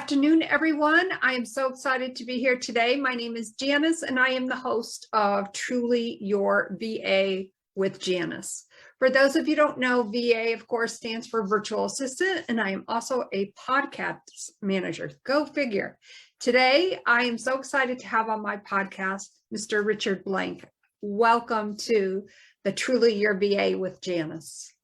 afternoon, everyone. I am so excited to be here today. My name is Janis, and I am the host of Truly Your VA with Janis. For those of you who don't know, VA, of course, stands for virtual assistant, and I am also a podcast manager. Go figure. Today, I am so excited to have on my podcast, Mr. Richard Blank. Welcome to the Truly Your VA with Janis.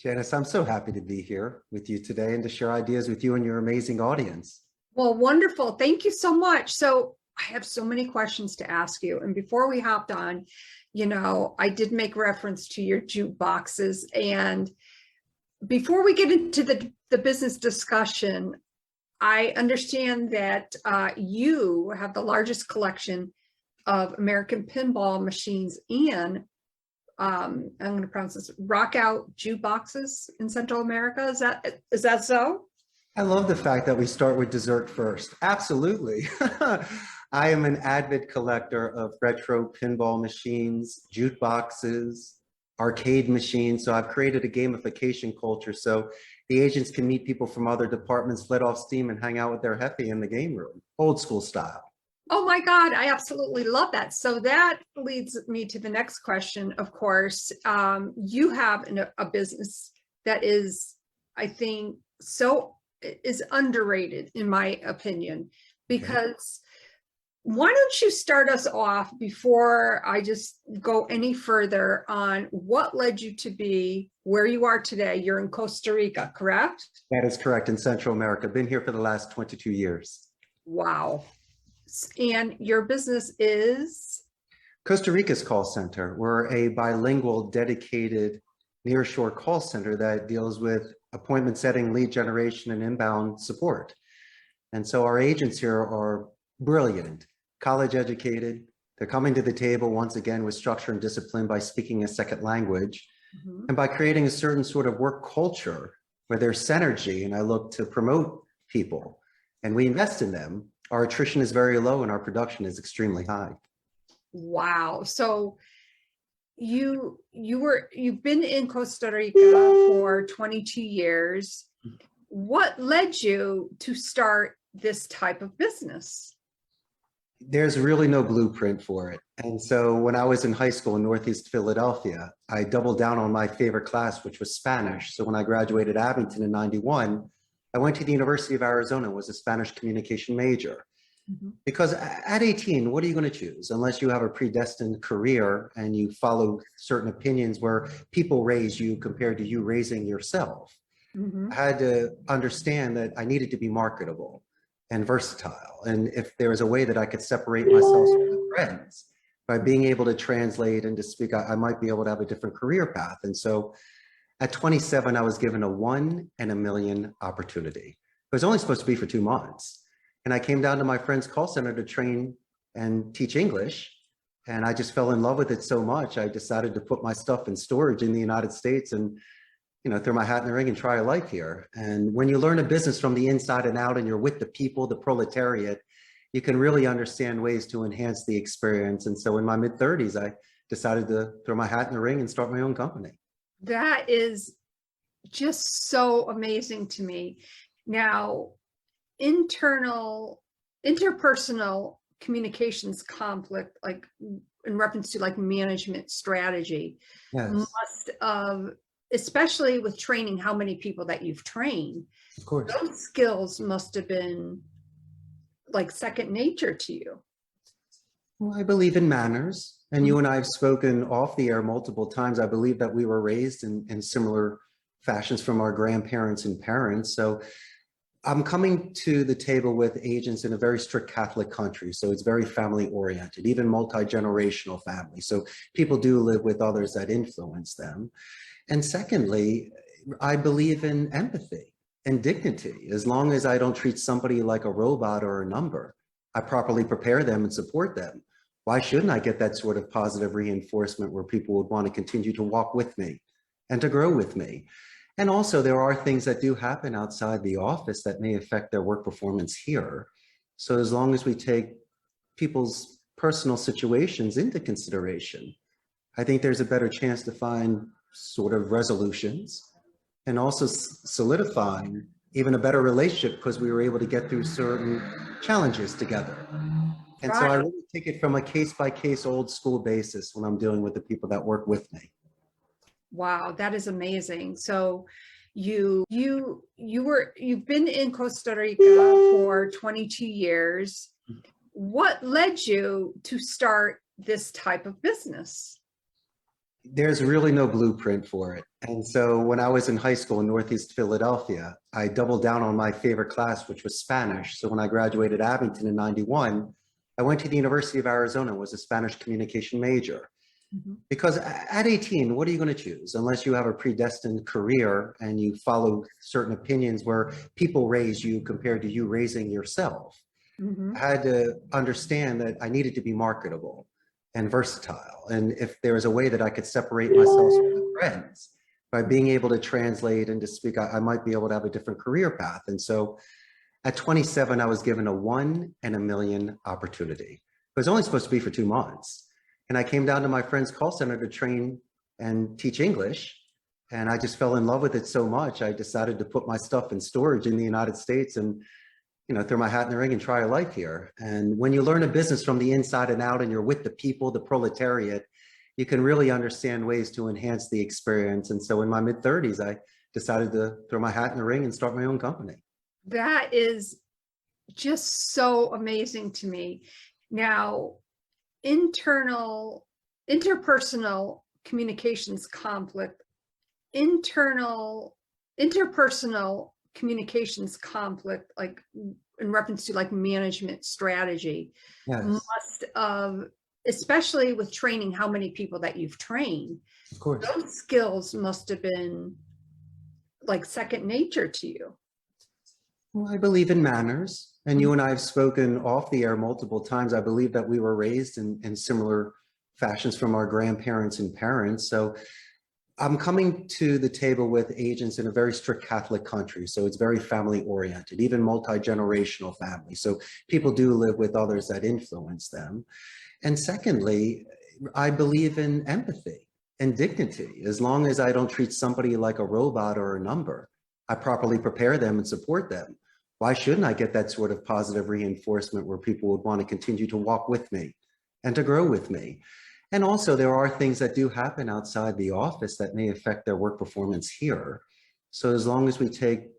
Janis, I'm so happy to be here with you today and to share ideas with you and your amazing audience. Well, wonderful. Thank you so much. So I have so many questions to ask you. And before we hopped on, I did make reference to your jukeboxes. And before we get into the business discussion, I understand that you have the largest collection of American Pinball machines and I'm going to pronounce this, Rockola Jukeboxes in Central America. Is that so? I love the fact that we start with dessert first. Absolutely. I am an avid collector of retro pinball machines, jukeboxes, arcade machines. So I've created a gamification culture so the agents can meet people from other departments, let off steam, and hang out with their hefe in the game room, old school style. Oh my God, I absolutely love that. So that leads me to the next question. Of course, you have a business that is, I think, is underrated in my opinion, because why don't you start us off before I just go any further on what led you to be where you are today? You're in Costa Rica, correct? That is correct, in Central America. Been here for the last 22 years. Wow. And your business is? Costa Rica's call center. We're a bilingual, dedicated nearshore call center that deals with appointment setting, lead generation, and inbound support. And so our agents here are brilliant, college educated. They're coming to the table once again with structure and discipline by speaking a second language and by creating a certain sort of work culture where there's synergy, and I look to promote people and we invest in them. Our attrition is very low and our production is extremely high. Wow. So you've been in Costa Rica for 22 years. What led you to start this type of business? There's really no blueprint for it. And so when I was in high school in Northeast Philadelphia, I doubled down on my favorite class, which was Spanish. So when I graduated Abington in '91, I went to the University of Arizona and was a Spanish communication major. Because at 18, what are you going to choose unless you have a predestined career and you follow certain opinions where people raise you compared to you raising yourself? I had to understand that I needed to be marketable and versatile. And if there was a way that I could separate myself from my friends by being able to translate and to speak, I might be able to have a different career path. And so at 27, I was given a 1 in a million opportunity. It was only supposed to be for 2 months. And I came down to my friend's call center to train and teach English. And I just fell in love with it so much, I decided to put my stuff in storage in the United States and, throw my hat in the ring and try a life here. And when you learn a business from the inside and out and you're with the people, the proletariat, you can really understand ways to enhance the experience. And so in my mid-30s, I decided to throw my hat in the ring and start my own company. That is just so amazing to me. Now, interpersonal communications conflict, like in reference to like management strategy, must have, especially with training, how many people that you've trained, of course, those skills must have been like second nature to you. Well, I believe in manners, and you and I have spoken off the air multiple times. I believe that we were raised in similar fashions from our grandparents and parents. So I'm coming to the table with agents in a very strict Catholic country. So it's very family oriented, even multi-generational family. So people do live with others that influence them. And secondly, I believe in empathy and dignity. As long as I don't treat somebody like a robot or a number, I properly prepare them and support them. Why shouldn't I get that sort of positive reinforcement where people would want to continue to walk with me and to grow with me? And also, there are things that do happen outside the office that may affect their work performance here. So as long as we take people's personal situations into consideration, I think there's a better chance to find sort of resolutions and also solidifying even a better relationship because we were able to get through certain challenges together. And so I Right. really take it from a case by case old school basis when I'm dealing with the people that work with me. Wow, that is amazing. So you've been in Costa Rica for 22 years. What led you to start this type of business? There's really no blueprint for it. And so when I was in high school in Northeast Philadelphia, I doubled down on my favorite class, which was Spanish. So when I graduated Abington in 91, I went to the University of Arizona, was a Spanish communication major. Mhm. Because at 18, what are you going to choose? Unless you have a predestined career and you follow certain opinions where people raise you compared to you raising yourself. I Mhm. had to understand that I needed to be marketable and versatile. And if there was a way that I could separate myself from my friends by being able to translate and to speak, I might be able to have a different career path. And so at 27, I was given a 1 in a million opportunity. It was only supposed to be for 2 months. And I came down to my friend's call center to train and teach English. And I just fell in love with it so much. I decided to put my stuff in storage in the United States and throw my hat in the ring and try a life here. And when you learn a business from the inside and out and you're with the people, the proletariat, you can really understand ways to enhance the experience. And so in my mid 30s, I decided to throw my hat in the ring and start my own company. That is just so amazing to me. Now, interpersonal communications conflict, interpersonal communications conflict, like in reference to like management strategy, Yes, must of, especially with training, how many people that you've trained, of course. those skills must have been like second nature to you. Well, I believe in manners, and you and I have spoken off the air multiple times. I believe that we were raised in similar fashions from our grandparents and parents. So I'm coming to the table with agents in a very strict Catholic country. So it's very family oriented, even multi-generational family. So people do live with others that influence them. And secondly, I believe in empathy and dignity. As long as I don't treat somebody like a robot or a number, I properly prepare them and support them. Why shouldn't I get that sort of positive reinforcement where people would want to continue to walk with me and to grow with me? And also there are things that do happen outside the office that may affect their work performance here. So as long as we take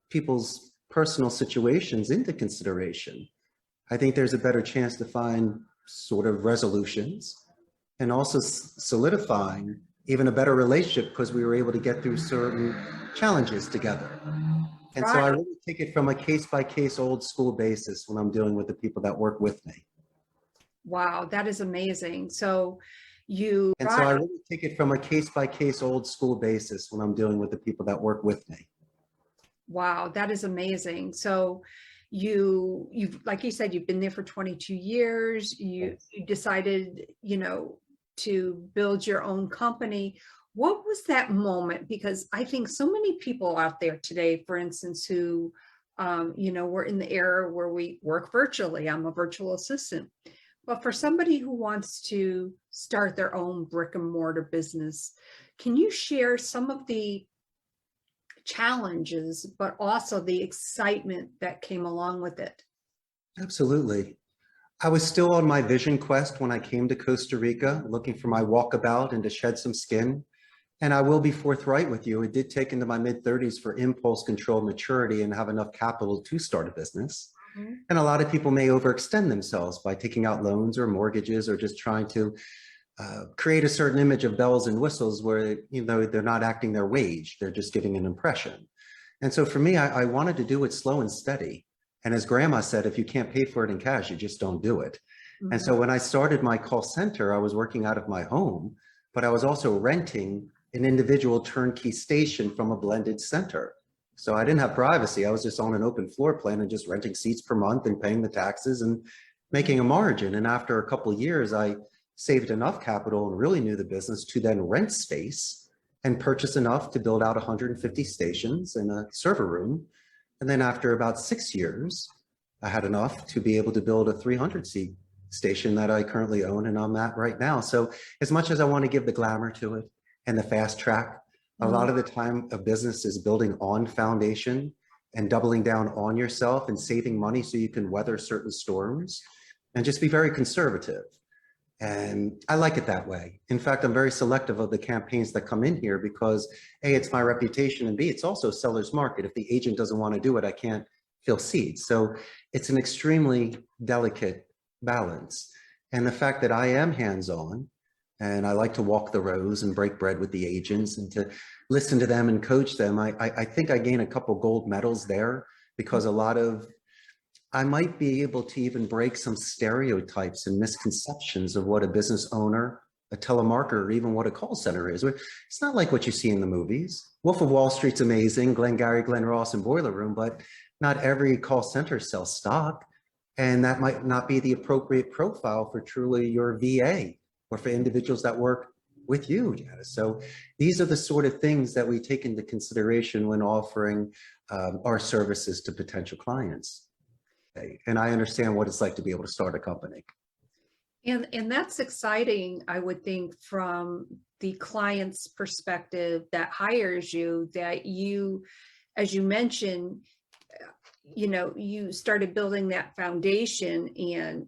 people's personal situations into consideration, I think there's a better chance to find sort of resolutions and also solidifying even a better relationship because we were able to get through certain challenges together. And so I Right. really take it from a case by case old school basis when I'm dealing with the people that work with me. Wow, that is amazing. So And so I really take it from a case by case old school basis when I'm dealing with the people that work with me. wow, that is amazing. So you've, like you said, you've been there for 22 years. You decided, to build your own company. What was that moment? Because I think so many people out there today, for instance, who, we're in the era where we work virtually. I'm a virtual assistant. But for somebody who wants to start their own brick and mortar business, can you share some of the challenges, but also the excitement that came along with it? Absolutely. I was still on my vision quest when I came to Costa Rica, looking for my walkabout and to shed some skin. And I will be forthright with you. It did take into my mid 30s for impulse control maturity and have enough capital to start a business. Mhm. And a lot of people may overextend themselves by taking out loans or mortgages or just trying to create a certain image of bells and whistles where, they're not acting their wage. They're just giving an impression. And so for me, I wanted to do it slow and steady. And as grandma said, if you can't pay for it in cash, you just don't do it. And Mhm. so when I started my call center, I was working out of my home, but I was also renting an individual turnkey station from a blended center. So I didn't have privacy. I was just on an open floor plan and just renting seats per month and paying the taxes and making a margin. And after a couple of years, I saved enough capital and really knew the business to then rent space and purchase enough to build out 150 stations and a server room. And then after about 6 years, I had enough to be able to build a 300-seat station that I currently own and I'm at right now. So as much as I want to give the glamour to it and the fast track, a lot of the time a business is building on foundation and doubling down on yourself and saving money so you can weather certain storms and just be very conservative. And I like it that way. In fact, I'm very selective of the campaigns that come in here because A, it's my reputation, and B, it's also a seller's market. If the agent doesn't want to do it, I can't fill seats. So it's an extremely delicate balance. And the fact that I am hands-on and I like to walk the rows and break bread with the agents and to listen to them and coach them, I think I gain a couple gold medals there because I might be able to even break some stereotypes and misconceptions of what a business owner, a telemarketer, or even what a call center is. It's not like what you see in the movies. Wolf of Wall Street's amazing, Glengarry, Glen Ross, and Boiler Room, but not every call center sells stock. And that might not be the appropriate profile for truly your VA or for individuals that work with you, Janis. So these are the sort of things that we take into consideration when offering our services to potential clients. And I understand what it's like to be able to start a company. And that's exciting, I would think, from the client's perspective that hires you, that you, as you mentioned, you started building that foundation and,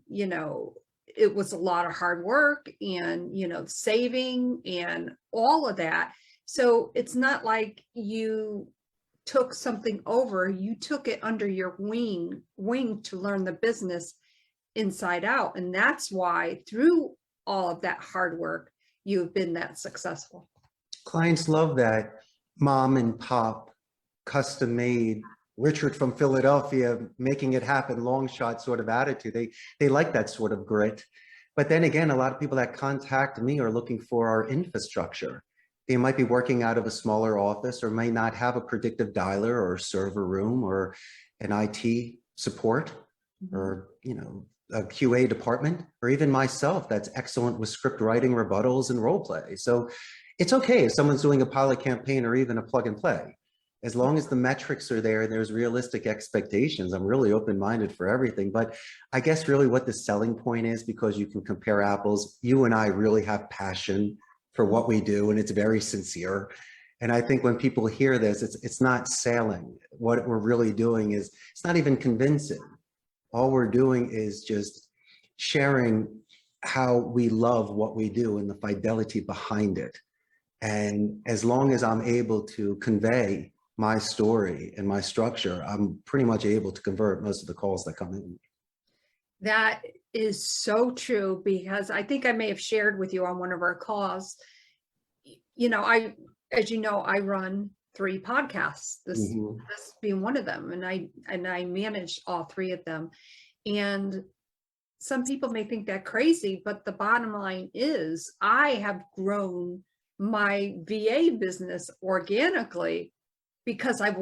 it was a lot of hard work and, saving and all of that. So it's not like you took something over, you took it under your wing to learn the business inside out. And that's why through all of that hard work, you have been that successful. Clients love that mom and pop, custom made, Richard from Philadelphia, making it happen, long shot sort of attitude. They like that sort of grit. But then again, a lot of people that contact me are looking for our infrastructure. They might be working out of a smaller office or may not have a predictive dialer or server room or an IT support or, a QA department, or even myself that's excellent with script writing, rebuttals, and role play. So it's okay if someone's doing a pilot campaign or even a plug and play. As long as the metrics are there and there's realistic expectations, I'm really open-minded for everything. But I guess really what the selling point is, because you can compare apples, you and I really have passion for what we do, and it's very sincere. And I think when people hear this, it's not selling. What we're really doing is, it's not even convincing. All we're doing is just sharing how we love what we do and the fidelity behind it. And as long as I'm able to convey my story and my structure, I'm pretty much able to convert most of the calls that come in. That is so true, because I think I may have shared with you on one of our calls, as you know, I run 3 podcasts, this being one of them, and I manage all 3 of them. And some people may think that crazy, but the bottom line is I have grown my VA business organically because of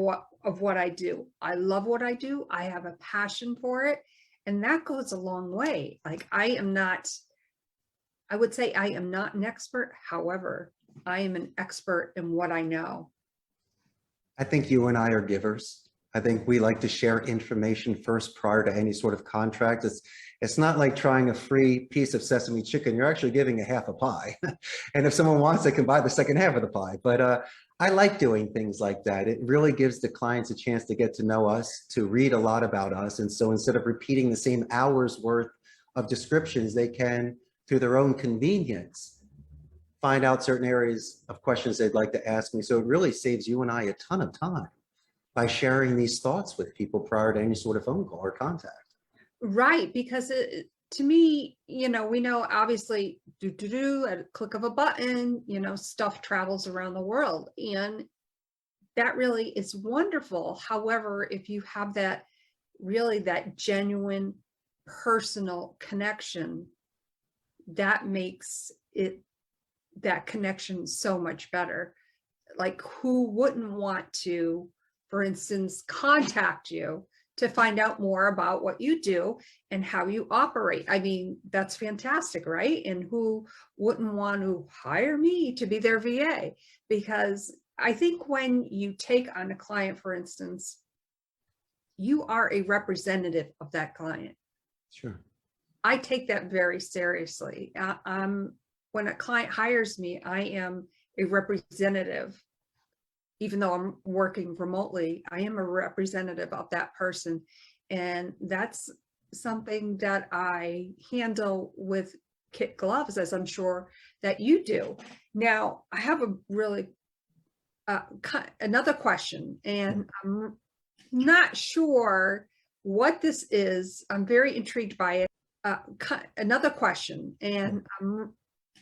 what I do. I love what I do. I have a passion for it. And that goes a long way. Like I would say I am not an expert. However, I am an expert in what I know. I think you and I are givers. I think we like to share information first prior to any sort of contract. It's not like trying a free piece of sesame chicken. You're actually giving a half a pie. And if someone wants, they can buy the second half of the pie. But I like doing things like that. It really gives the clients a chance to get to know us, to read a lot about us. And so instead of repeating the same hours worth of descriptions, they can, through their own convenience, find out certain areas of questions they'd like to ask me. So it really saves you and I a ton of time by sharing these thoughts with people prior to any sort of phone call or contact. Right, because to me, we know obviously at a click of a button, stuff travels around the world, and that really is wonderful. However, if you have that genuine personal connection, that makes that connection so much better. Like, who wouldn't want to, for instance, contact you to find out more about what you do and how you operate? I mean, that's fantastic, right? And who wouldn't want to hire me to be their VA? Because I think when you take on a client, for instance, you are a representative of that client. Sure. I take that very seriously. When a client hires me, I am a representative, even though I'm working remotely, I am a representative of that person. And that's something that I handle with kid gloves, as I'm sure that you do. Now, I have a really another question, and I'm not sure what this is. I'm very intrigued by it. Another question, and I'm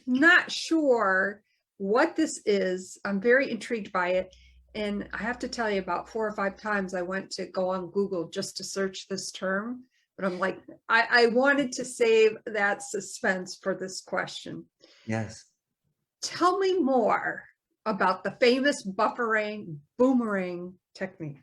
not sure what this is. I'm very intrigued by it. And I have to tell you, about 4 or 5 times I went to go on Google just to search this term. But I'm like, I wanted to save that suspense for this question. Yes. Tell me more about the famous buffering boomerang technique.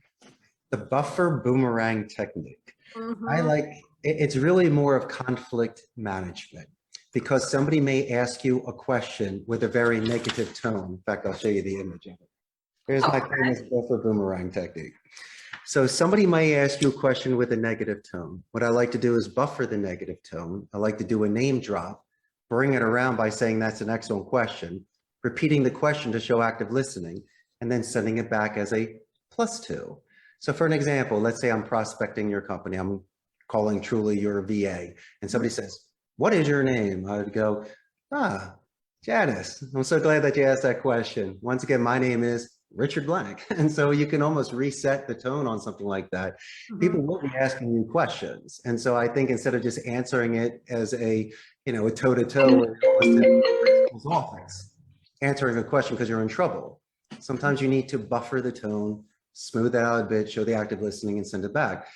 The buffer boomerang technique. I Mhm. like, it's really more of conflict management, because somebody may ask you a question with a very negative tone. In fact, I'll show you the image of it. Here's my famous buffer boomerang technique. So somebody may ask you a question with a negative tone. What I like to do is buffer the negative tone. I like to do a name drop, bring it around by saying that's an excellent question, repeating the question to show active listening, and then sending it back as a +2. So for an example, let's say I'm prospecting your company. I'm calling TrulyYourVA, and somebody says, "What is your name?" I would go, Janis. I'm so glad that you asked that question. Once again, my name is Richard Blank. And so you can almost reset the tone on something like that. People will be asking you questions. And so I think instead of just answering it as a toe-to-toe where you're almost in the principal's office, answering a question because you're in trouble, sometimes you need to buffer the tone, smooth it out a bit, show the active listening, and send it back.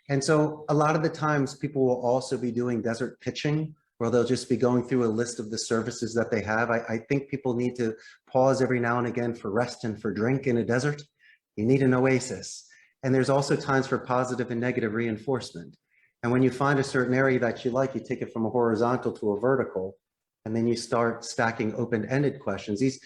And so a lot of the times people will also be doing desert pitching, where they'll just be going through a list of the services that they have. I think people need to pause every now and again for rest and for drink in a desert. You need an oasis. And there's also times for positive and negative reinforcement. And when you find a certain area that you like, you take it from a horizontal to a vertical, and then you start stacking open-ended questions. These,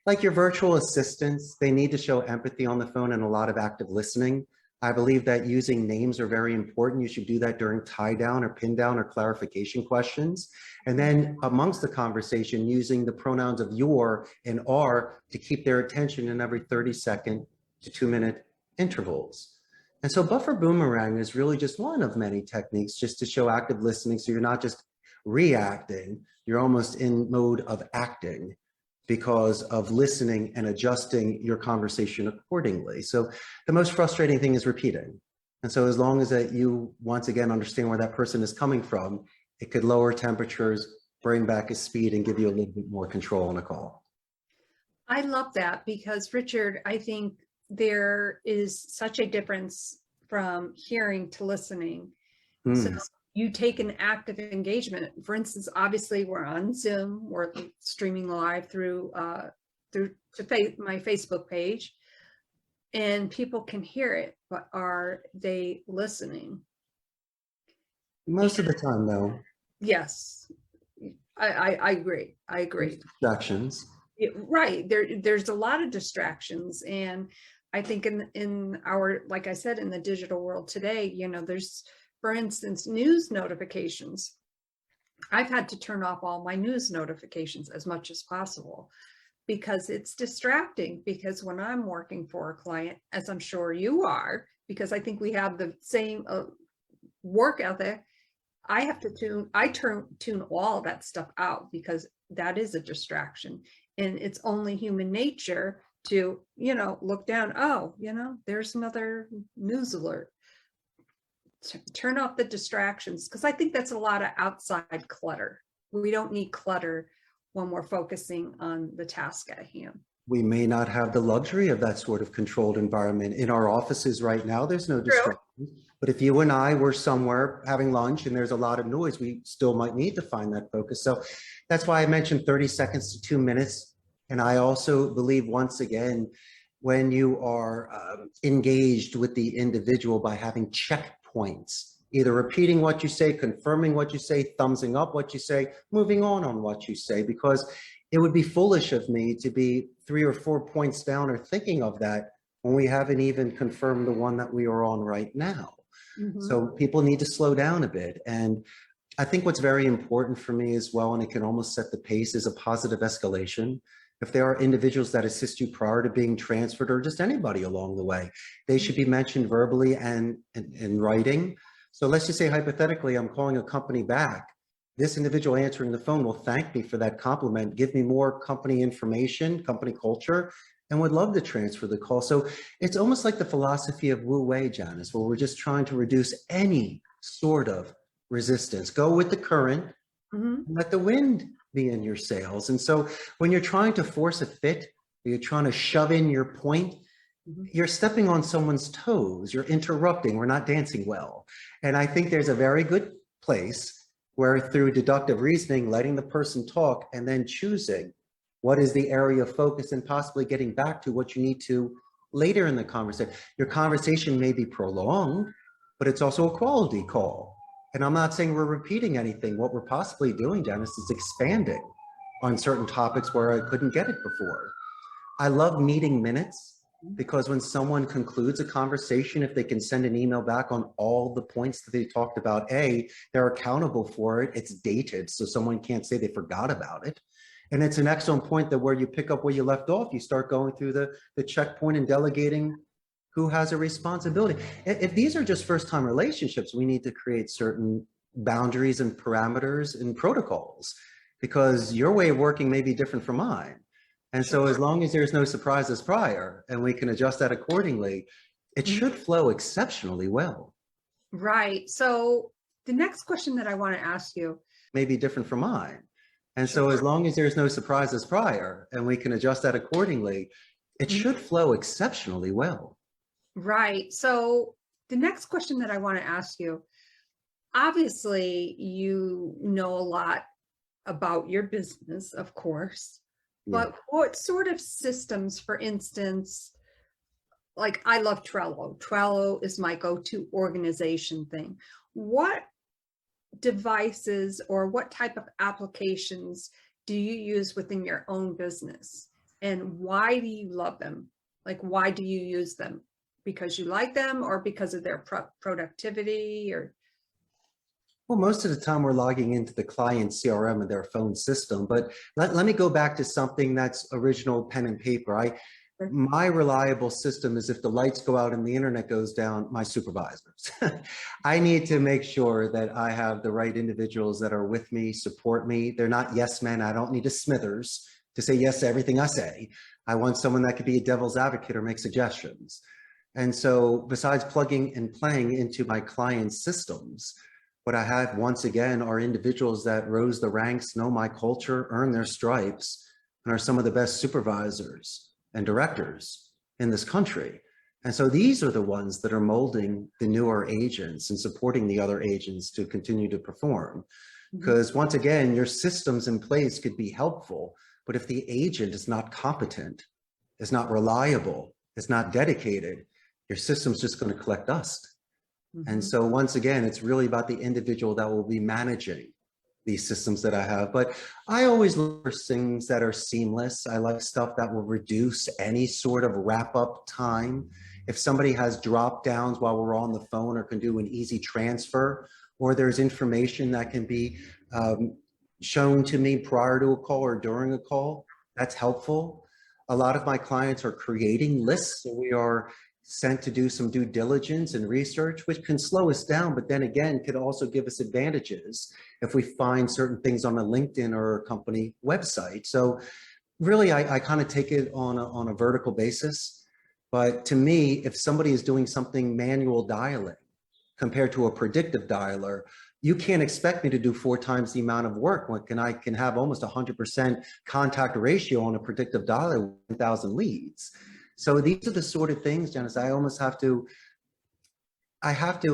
like your virtual assistants, they need to show empathy on the phone and a lot of active listening. I believe that using names are very important. You should do that during tie down or pin down or clarification questions. And then amongst the conversation, using the pronouns of your and are to keep their attention in every 30-second to 2-minute intervals. And so buffer boomerang is really just one of many techniques just to show active listening. So you're not just reacting, you're almost in mode of acting, because of listening and adjusting your conversation accordingly. So the most frustrating thing is repeating. And so as long as that you once again understand where that person is coming from, it could lower temperatures, bring back a speed, and give you a little bit more control on a call. I love that, because Richard, I think there is such a difference from hearing to listening. So you take an active engagement. For instance, obviously we're on Zoom, we're streaming live through my Facebook page, and people can hear it, but are they listening? Most of the time, though. Yes, I agree. I agree. Distractions. Right. There's a lot of distractions. And I think in our, like I said, in the digital world today, there's, for instance, news notifications. I've had to turn off all my news notifications as much as possible, because it's distracting. Because when I'm working for a client, as I'm sure you are, because I think we have the same work ethic, I have to tune all of that stuff out, because that is a distraction. And it's only human nature to, look down. Oh, there's another news alert. Turn off the distractions, because I think that's a lot of outside clutter. We don't need clutter when we're focusing on the task at hand. We may not have the luxury of that sort of controlled environment. In our offices right now, there's no distractions. But if you and I were somewhere having lunch and there's a lot of noise, we still might need to find that focus. So that's why I mentioned 30 seconds to 2 minutes. And I also believe, once again, when you are engaged with the individual by having checkpoints, either repeating what you say, confirming what you say, thumbsing up what you say, moving on what you say, because it would be foolish of me to be 3 or 4 points down or thinking of that when we haven't even confirmed the one that we are on right now. So people need to slow down a bit. And I think what's very important for me as well, and it can almost set the pace, is a positive escalation. If there are individuals that assist you prior to being transferred, or just anybody along the way, they should be mentioned verbally and in writing. So let's just say hypothetically, I'm calling a company back. This individual answering the phone will thank me for that compliment, give me more company information, company culture, and would love to transfer the call. So it's almost like the philosophy of Wu Wei, Janis, where we're just trying to reduce any sort of resistance. Go with the current, let the wind be in your sails. And so when you're trying to force a fit, or you're trying to shove in your point, you're stepping on someone's toes, you're interrupting, we're not dancing well. And I think there's a very good place where through deductive reasoning, letting the person talk and then choosing what is the area of focus and possibly getting back to what you need to later in the conversation. Your conversation may be prolonged, but it's also a quality call. And I'm not saying we're repeating anything. What we're possibly doing, Janis, is expanding on certain topics where I couldn't get it before. I love meeting minutes because when someone concludes a conversation, if they can send an email back on all the points that they talked about, they're accountable for it. It's dated, so someone can't say they forgot about it. And it's an excellent point that where you pick up where you left off, you start going through the checkpoint and delegating who has a responsibility. If these are just first-time relationships, we need to create certain boundaries and parameters and protocols because your way of working may be different from mine. And so as long as there's no surprises prior and we can adjust that accordingly, it should flow exceptionally well. Right. So the next question that I want to ask you may be different from mine. And so as long as there's no surprises prior and we can adjust that accordingly, it should flow exceptionally well. Right. So the next question that I want to ask you, obviously, you know a lot about your business, of course, but what sort of systems, for instance, like I love Trello. Trello is my go-to organization thing. What devices or what type of applications do you use within your own business? And why do you love them? Like, why do you use them? Because you like them or because of their productivity or? Well, most of the time we're logging into the client CRM of their phone system, but let me go back to something that's original pen and paper. My reliable system is if the lights go out and the internet goes down, my supervisors. I need to make sure that I have the right individuals that are with me, support me. They're not yes men. I don't need a Smithers to say yes to everything I say. I want someone that could be a devil's advocate or make suggestions. And so besides plugging and playing into my client's systems, what I have once again are individuals that rose the ranks, know my culture, earn their stripes, and are some of the best supervisors and directors in this country. And so these are the ones that are molding the newer agents and supporting the other agents to continue to perform. Because once again, your systems in place could be helpful, but if the agent is not competent, is not reliable, is not dedicated, your system's just going to collect dust. And so once again, it's really about the individual that will be managing these systems that I have. But I always look for things that are seamless. I like stuff that will reduce any sort of wrap up time. If somebody has drop downs while we're on the phone or can do an easy transfer, or there's information that can be shown to me prior to a call or during a call, that's helpful. A lot of my clients are creating lists, so we are sent to do some due diligence and research, which can slow us down, but then again, could also give us advantages if we find certain things on a LinkedIn or a company website. So really, I kind of take it on a vertical basis. But to me, if somebody is doing something manual dialing compared to a predictive dialer, you can't expect me to do 4 times the amount of work when I can have almost 100% contact ratio on a predictive dialer with 1,000 leads. So these are the sort of things, Janis, I have to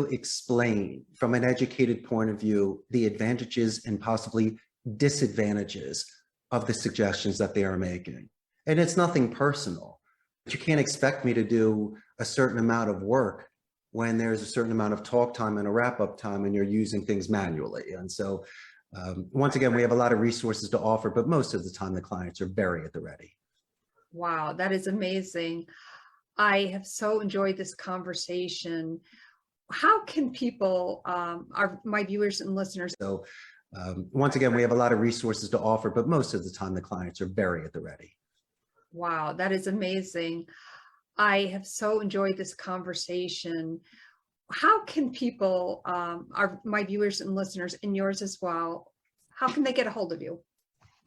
explain from an educated point of view, the advantages and possibly disadvantages of the suggestions that they are making. And it's nothing personal, but you can't expect me to do a certain amount of work when there's a certain amount of talk time and a wrap up time and you're using things manually. And so – once again, we have a lot of resources to offer, but most of the time the clients are very at the ready. Wow, that is amazing. I have so enjoyed this conversation. How can people, my viewers and listeners? So once again, we have a lot of resources to offer, but most of the time the clients are very at the ready. Wow, that is amazing. I have so enjoyed this conversation. How can people, my viewers and listeners and yours as well, how can they get a hold of you?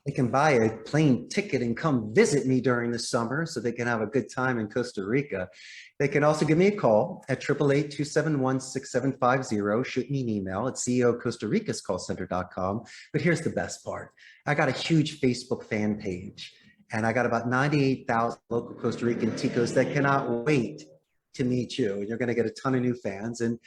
They can buy a plane ticket and come visit me during the summer so they can have a good time in Costa Rica. They can also give me a call at 888-271-6750. Shoot me an email at CEO-CostaRicasCallCenter.com. But here's the best part. I got a huge Facebook fan page, and I got about 98,000 local Costa Rican ticos that cannot wait to meet you. And you're going to get a ton of new fans. And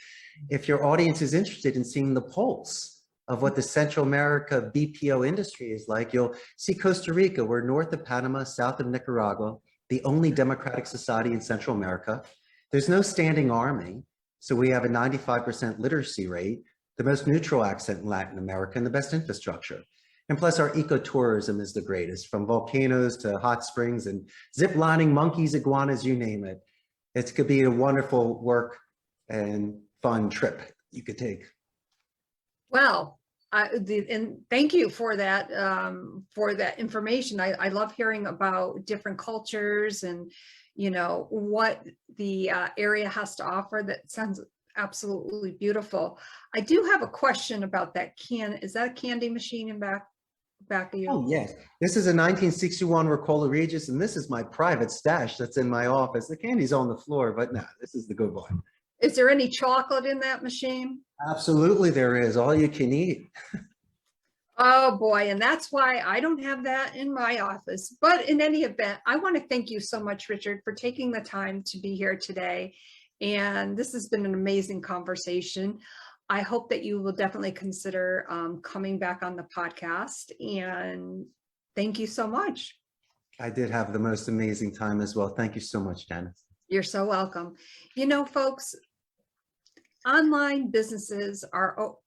if your audience is interested in seeing the pulse of what the Central America BPO industry is like, you'll see Costa Rica. We're north of Panama, south of Nicaragua, the only democratic society in Central America. There's no standing army, so we have a 95% literacy rate, the most neutral accent in Latin America, and the best infrastructure. And plus our ecotourism is the greatest, from volcanoes to hot springs and zip lining, monkeys, iguanas, you name it. It could be a wonderful work and fun trip you could take. Well, and thank you for that information. I love hearing about different cultures and, you know, what the area has to offer. That sounds absolutely beautiful. I do have a question about that is that a candy machine in back of you? Oh, yes. This is a 1961 Rockola Regis, and this is my private stash that's in my office. The candy's on the floor, but no, this is the good one. Is there any chocolate in that machine? Absolutely, there is. All you can eat. Oh boy, and that's why I don't have that in my office. But in any event, I want to thank you so much, Richard, for taking the time to be here today. And this has been an amazing conversation. I hope that you will definitely consider coming back on the podcast. And thank you so much. I did have the most amazing time as well. Thank you so much, Janis. You're so welcome. You know, folks, online businesses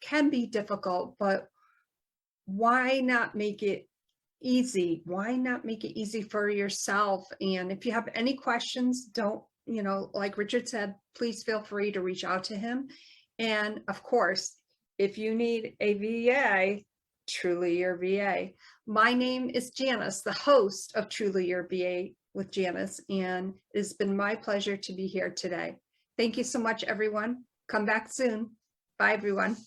can be difficult, but why not make it easy? Why not make it easy for yourself? And if you have any questions, don't, you know, like Richard said, please feel free to reach out to him. And of course, if you need a VA, Truly Your VA. My name is Janis, the host of Truly Your VA with Janis, and it's been my pleasure to be here today. Thank you so much, everyone. Come back soon. Bye, everyone.